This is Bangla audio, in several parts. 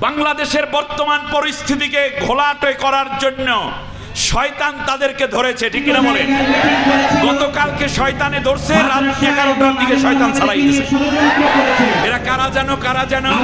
বাংলাদেশের বর্তমান পরিস্থিতিকে ঘোলাটে করার জন্য শয়তান তাদেরকে ধরেছে, ঠিক কিনা বলেন? গতকালকে শয়তানে ধরছে, রাত 11টার দিকে শয়তান ছাড়াই দিয়েছে। এরা কারা জানো?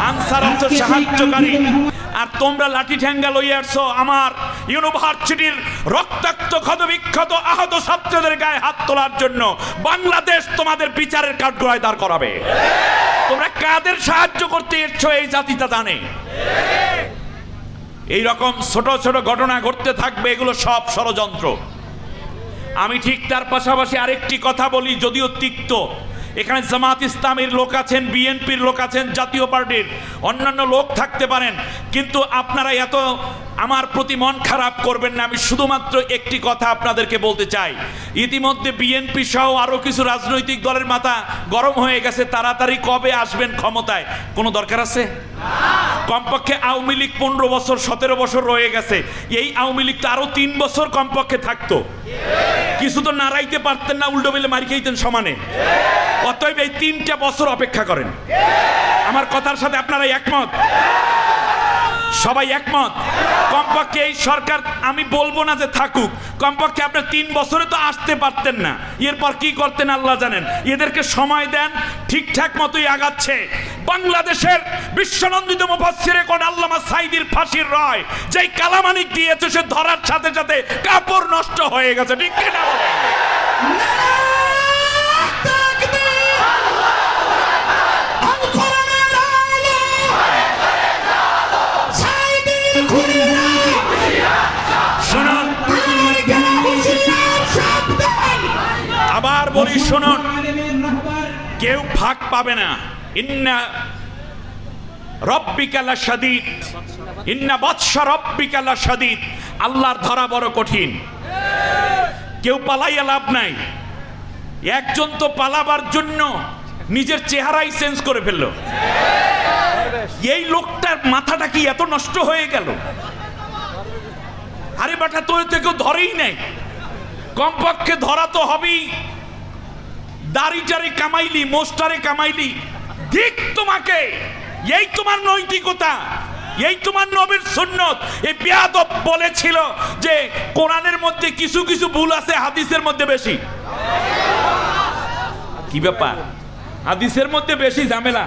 আনসার অর্থ সাহায্যকারী। আর তোমরা লাঠি ঠ্যাঙ্গা লইয়া আসছো আমার ইউনিভার্সিটির রক্তাক্ত ক্ষতবিক্ষত আহত ছাত্রদের গায়ে হাত তোলার জন্য। বাংলাদেশ তোমাদের বিচারের কাঠগড়ায় দাঁড় করাবে। তোমরা কাদের সাহায্য করতে এসছো এই জাতিটা জানে। এই রকম ছোট ছোট ঘটনা ঘটতে থাকবে, এগুলো সব ষড়যন্ত্র। আমি ঠিক তার পাশাপাশি আরেকটি কথা বলি, যদিও তিক্ত। এখানে জামাত ইসলামের লোক আছেন, বিএনপির লোক আছেন, জাতীয় পার্টির অন্যান্য লোক থাকতে পারেন, কিন্তু আপনারা এত আমার প্রতি মন খারাপ করবেন না। আমি শুধুমাত্র একটি কথা আপনাদেরকে বলতে চাই। ইতিমধ্যে বিএনপি সহ আরও কিছু রাজনৈতিক দলের মাথা গরম হয়ে গেছে, তাড়াতাড়ি কবে আসবেন ক্ষমতায় কোনো দরকার আছে? কমপক্ষে আওয়ামী লীগ 15 বছর 17 বছর রয়ে গেছে, এই আওয়ামী লীগ তো আরো 3 বছর কমপক্ষে থাকতো। কিছু তো নাড়াইতে পারতেন না, উল্টো বেলে মারি খাইতেন সমানে। অতএব এই 3টা বছর অপেক্ষা করেন। আমার কথার সাথে আপনারা একমত? সবাই একমত? কমপক্ষে এই সরকার, আমি বলবো না যে থাকুক, কমপক্ষে আপনি 3 বছরে তো আসতে পারতেন না, এরপর কি করতেন আল্লাহ জানেন। এদেরকে সময় দেন, ঠিকঠাক মতোই আগাচ্ছে। বাংলাদেশের বিশ্বনন্দিত মুফাসসিরে কোন আল্লামা সাঈদীর ফাঁসির রায় যেই কালামানিক দিয়েছে, সে ধরার সাথে সাথে কাপড় নষ্ট হয়ে গেছে, ঠিক কিনা বলেন? আবার বলি শুনুন, কেউ ভাগ পাবে না। ইন্না রাব্বিকা লাশাদীদ, ইন্না বাতশা রাব্বিকা লাশাদীদ। আল্লাহর ধরা বড় কঠিন। কেউ পালাইয়া লাভ নাই। একজন তো পালাবার জন্য নিজের চেহারাই চেঞ্জ করে ফেললো। এই লোকটার মাথাটা কি এত নষ্ট হয়ে গেল? আরে বাটা, তো কেউ ধরেই নাই। কমপক্ষে ধরা তো হবেই। দাড়িটারে কামাইলি, মোস্টারে কামাইলি, ঠিক তোমাকে। এই তোমার নৈতিকতা, এই তোমার নবীর সুন্নত। এই বেয়াদব বলেছিল যে কোরআনের মধ্যে কিছু কিছু ভুল আছে, হাদিসের মধ্যে বেশি। কি ব্যাপার? হাদিসের মধ্যে বেশি ঝামেলা,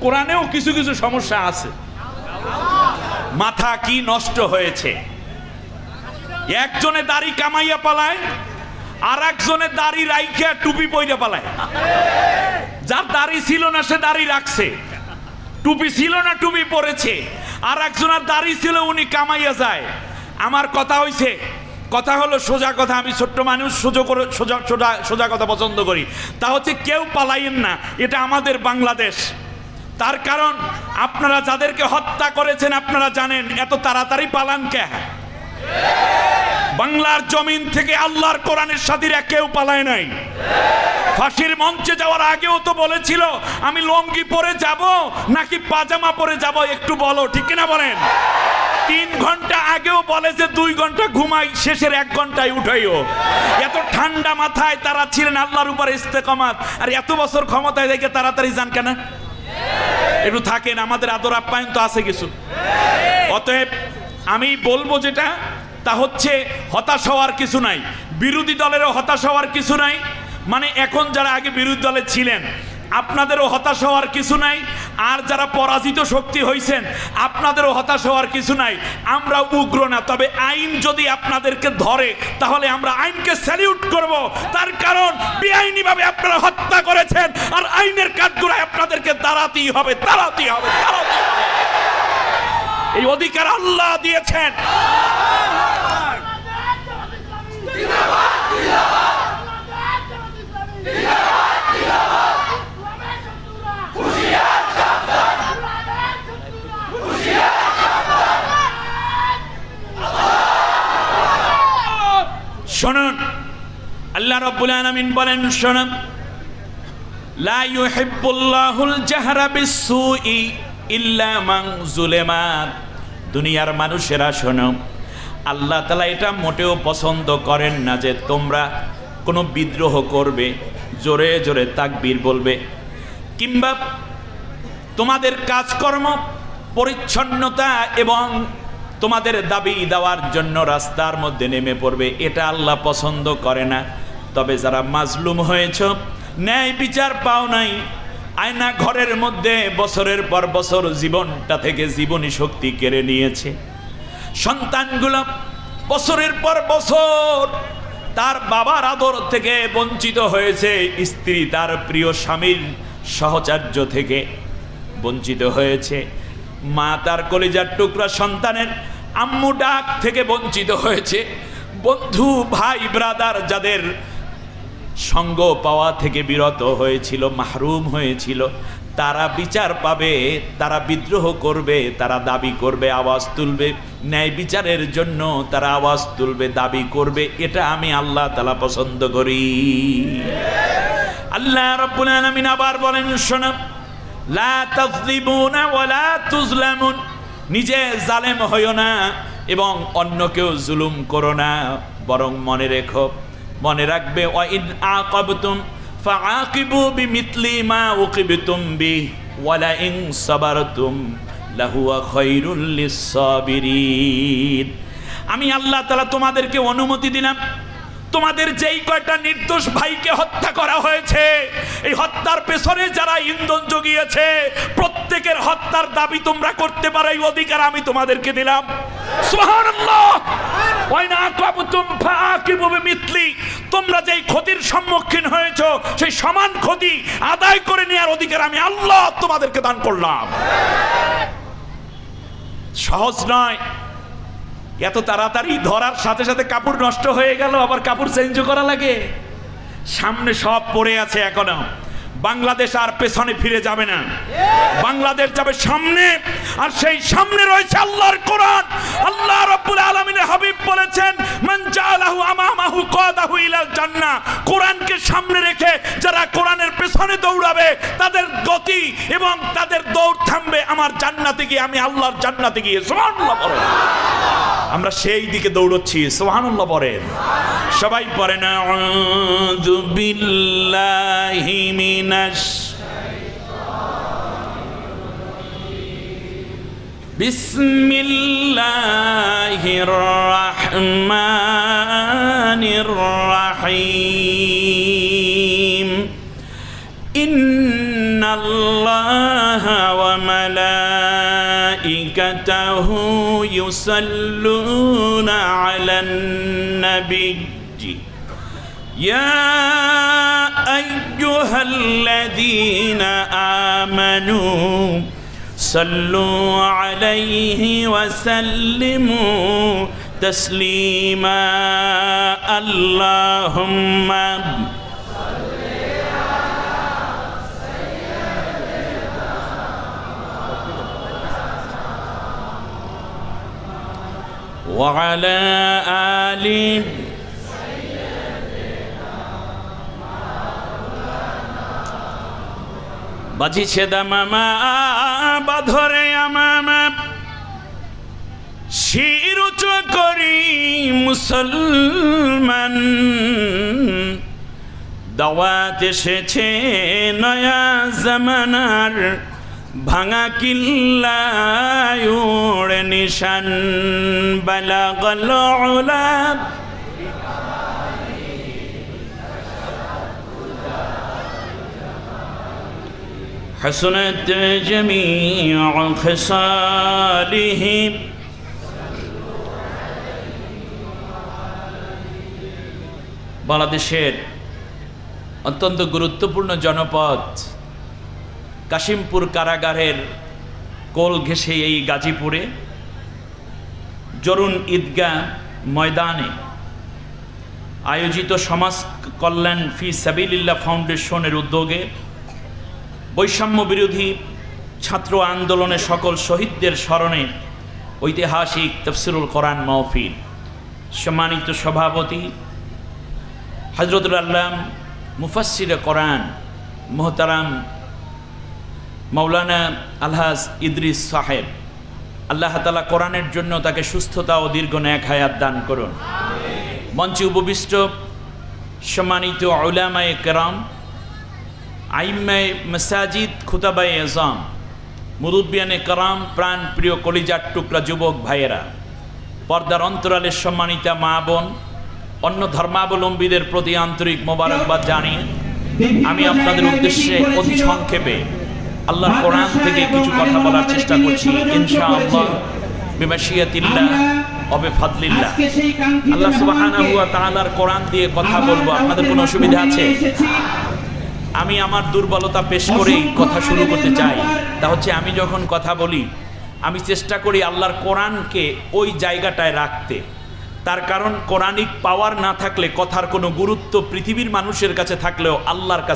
কোরআনেও কিছু কিছু সমস্যা আছে। মাথা কি নষ্ট হয়েছে। একজনে দাড়ি কামাইয়া পালায়, আর একজনের দাড়ি রাইখা টুপি পইরা পালায়। যার দাড়ি ছিল না সে দাড়ি রাখছে, টুপি ছিল না টুপি পরেছে। আর একজনের দাড়ি ছিল, উনি কামাইয়া যায়। আমার কথা হইছে, কথা হলো সোজা কথা। আমি ছোট্ট মানুষ, সোজা কথা পছন্দ করি। তা হচ্ছে কেউ পালাইয়েন না, এটা আমাদের বাংলাদেশ। তার কারণ আপনারা যাদেরকে হত্যা করেছেন আপনারা জানেন, এত তাড়াতাড়ি পালান কে? বাংলার জমিন থেকে আল্লাহর কোরআনের সাথীরা কেউ পালায় নাই। ফাঁসির মঞ্চে যাওয়ার আগেও তো বলেছিল আমি লঙ্গি পরে যাব নাকি পাজামা পরে যাব, একটু বলো, ঠিক কিনা বলেন? 3 ঘন্টা আগেও বলে যে 2 ঘন্টা ঘুমাই, শেষের 1 ঘন্টায় উঠাইও। এত ঠান্ডা মাথায় তারা ছিলেন, আল্লাহর উপর ইস্তেকামাত। আর এত বছর ক্ষমতায় দেখে তাড়াতাড়ি যান কেন? একটু থাকেন, আমাদের আদর আপ্যায়ন তো আছে কিছু। অতএব আমি বলবো যেটা, তা হচ্ছে হতাশ হওয়ার কিছু নাই। বিরোধী দলেরও হতাশ হওয়ার কিছু নাই। মানে এখন যারা আগে বিরোধী দলে ছিলেন আপনাদেরও হতাশ হওয়ার কিছু নাই। আর যারা পরাজিত শক্তি হয়েছেন আপনাদেরও হতাশ হওয়ার কিছু নাই। আমরা উগ্র না, তবে আইন যদি আপনাদেরকে ধরে তাহলে আমরা আইনকে স্যালিউট করব। তার কারণ বেআইনিভাবে আপনারা হত্যা করেছেন, আর আইনের কাঠগড়ায় আপনাদেরকে দাঁড়াতেই হবে, দাঁড়াতেই হবে, দাঁড়াতেই হবে। এই অধিকার আল্লাহ দিয়েছেন। শুনুন, আল্লাহ রাব্বুল আলামিন বলেন, শুনুন, লা ইউহিব্বুল্লাহুল জাহরা বিসসুই ইল্লা মান যুলিমা। দুনিয়ার মানুষেরা শোনো, আল্লাহ তাআলা এটা মোটেও পছন্দ করেন না যে তোমরা কোনো বিদ্রোহ করবে, জোরে জোরে তাকবীর বলবে, কিংবা তোমাদের কাজকর্ম পরিচ্ছন্নতা এবং তোমাদের দাবি দেওয়ার জন্য রাস্তার মধ্যে নেমে পড়বে, এটা আল্লাহ পছন্দ করে না। তবে যারা মাজলুম হয়েছ, ন্যায় বিচার পাও নাই, আয়না ঘরের মধ্যে বছরের পর বছর জীবনটা থেকে জীবনী শক্তি কেড়ে নিয়েছে, সন্তানগুলো বছরের পর বছর তার বাবার আদর থেকে বঞ্চিত হয়েছে, স্ত্রী তার প্রিয় স্বামীর সহচর্য থেকে বঞ্চিত হয়েছে, মা তার কলিজার টুকরা সন্তানের আম্মু ডাক থেকে বঞ্চিত হয়েছে, বন্ধু ভাই ব্রাদার যাদের সঙ্গ পাওয়া থেকে বিরত হয়েছিল, মাহরুম হয়েছিল, তারা বিচার পাবে, তারা বিদ্রোহ করবে, তারা দাবি করবে, আওয়াজ তুলবে, ন্যায় বিচারের জন্য তারা আওয়াজ তুলবে, দাবি করবে। এটা আমি আল্লাহ তাআলা পছন্দ করি। আল্লাহ রাব্বুল আলামিন আবার বলেন, শোনো, লা তাযলিমুনা ওয়ালা তুজলামুন, নিজে জালেম হইও না এবং অন্যকেও জুলুম করো না, বরং মনে রাখবে, ওয়া ইন আকাবতুম ফাআকিবু বিমিথলি মা উকিবতুম বিহি ওয়ালা ইন সাবারতুম লাহুয়া খায়রুল লিস-সাবিরিন। আমি আল্লাহ তাআলা তোমাদেরকে অনুমতি দিলাম, তোমাদের যেই কয়টা নির্দোষ ভাইকে হত্যা করা হয়েছে, এই হত্যার পেছনে যারা ইন্ধন জুগিয়েছে, প্রত্যেকের হত্যার দাবি তোমরা করতে পারো, এই অধিকার আমি তোমাদেরকে দিলাম। সুবহানাল্লাহ। ওয়াইনা আকাবতুম ফাআকিবু বিমিথলি, তোমরা যেই ক্ষতির সম্মুখীন হয়েছো সেই সমান ক্ষতি আদায় করে নেওয়ার অধিকার আমি আল্লাহ তোমাদেরকে দান করলাম। সহজ নয়, এত তাড়াতাড়ি ধরার সাথে সাথে কাপড় নষ্ট হয়ে গেল, আবার কাপড় চেঞ্জ করা লাগে। সামনে সব পড়ে আছে এখনো, বাংলাদেশ আর পেছনে ফিরে যাবে না, বাংলাদেশ যাবে সামনে, আর সেই সামনে রয়েছে আল্লাহর কোরআন। আল্লাহ রাব্বুল আলামিনের হাবিব বলেছেন, মান জাআলাহু আমামাহু কাদাহু ইলাল জান্নাহ, কোরআনকে সামনে রেখে যারা কোরআনের পেছনে দৌড়াবে তাদের গতি এবং তাদের দৌড় থামবে আমার জান্নাতে গিয়ে, আমি আল্লাহর জান্নাতে গিয়ে। সুবহানাল্লাহ পড়েন, আমরা সেই দিকে দৌড়চ্ছি। সুবহানাল্লাহ পড়েন, সবাই পড়েন, আউযু বিল্লাহি মিনাশ বিসমিল্লাহির রাহমানির রাহিম। ইন্নাল্লাহা ওয়া মালাইকাতাহু ইউসাল্লুনা আলান নবী يا أيها الذين آمنوا صلوا عليه وسلموا تسليما اللهم وعلى آله বাজিছে দামামা বাধরে আমামা, শির উঁচু করি মুসলমান, দাওয়াত এসেছে নয়া জামানার, ভাঙা কিল্লায় উড়ে নিশান, বালাগাল উলা حسنت جميع خصاله বাংলাদেশের অত্যন্ত গুরুত্বপূর্ণ জনপদ কাশিমপুর কারাগারের কোল ঘেঁষে এই গাজীপুরে জরুন ঈদগাহ ময়দানে আয়োজিত সমাজ কল্যাণ ফি সাবিলিল্লাহ ফাউন্ডেশনের উদ্যোগে বৈষম্য বিরোধী ছাত্র আন্দোলনে সকল শহীদদের স্মরণে ঐতিহাসিক তাফসিরুল কোরআন মাহফিল। সম্মানিত সভাপতি হযরতুল আল্লাম মুফাসসিরে কোরআন মুহতারাম মাওলানা আলহাজ ইদ্রিস সাহেব, আল্লাহ তাআলা কোরআনের জন্য তাকে সুস্থতা ও দীর্ঘ নেক হায়াত দান করুন। মঞ্চে উপবিষ্ট সম্মানিত উলামায়ে কেরাম, আইম্মায়ে মাসাজিদ, খুতাবায়ে আযম, মুরুব্বিয়ানে কারাম, প্রাণ প্রিয় কলিজার টুকরা যুবক ভাইয়েরা, পর্দার অন্তরালের সম্মানিতা মা বোন, অন্য ধর্মাবলম্বীদের প্রতি আন্তরিক মোবারকবাদ জানিয়ে আমি আপনাদের উদ্দেশ্যে অতি সংক্ষেপে আল্লাহর কোরআন থেকে কিছু কথা বলার চেষ্টা করছি ইনশাআল্লাহ বিমাশিয়াতিল্লাহ ওয়া বিফাদলিল্লাহ। আল্লাহ সুবহানাহু ওয়া তাআলার কোরআন দিয়ে কথা বলবো, আপনাদের কোনো অসুবিধা আছে? আমি আমার দুর্বলতা পেশ করেই কথা শুরু করতে চাই। তা হচ্ছে আমি যখন কথা বলি আমি চেষ্টা করি আল্লাহর কোরআনকে ওই জায়গাটায় রাখতে। তার কারণ কোরআনিক পাওয়ার না থাকলে কথার কোনো গুরুত্ব পৃথিবীর মানুষের কাছে থাকলেও আল্লাহর কাছে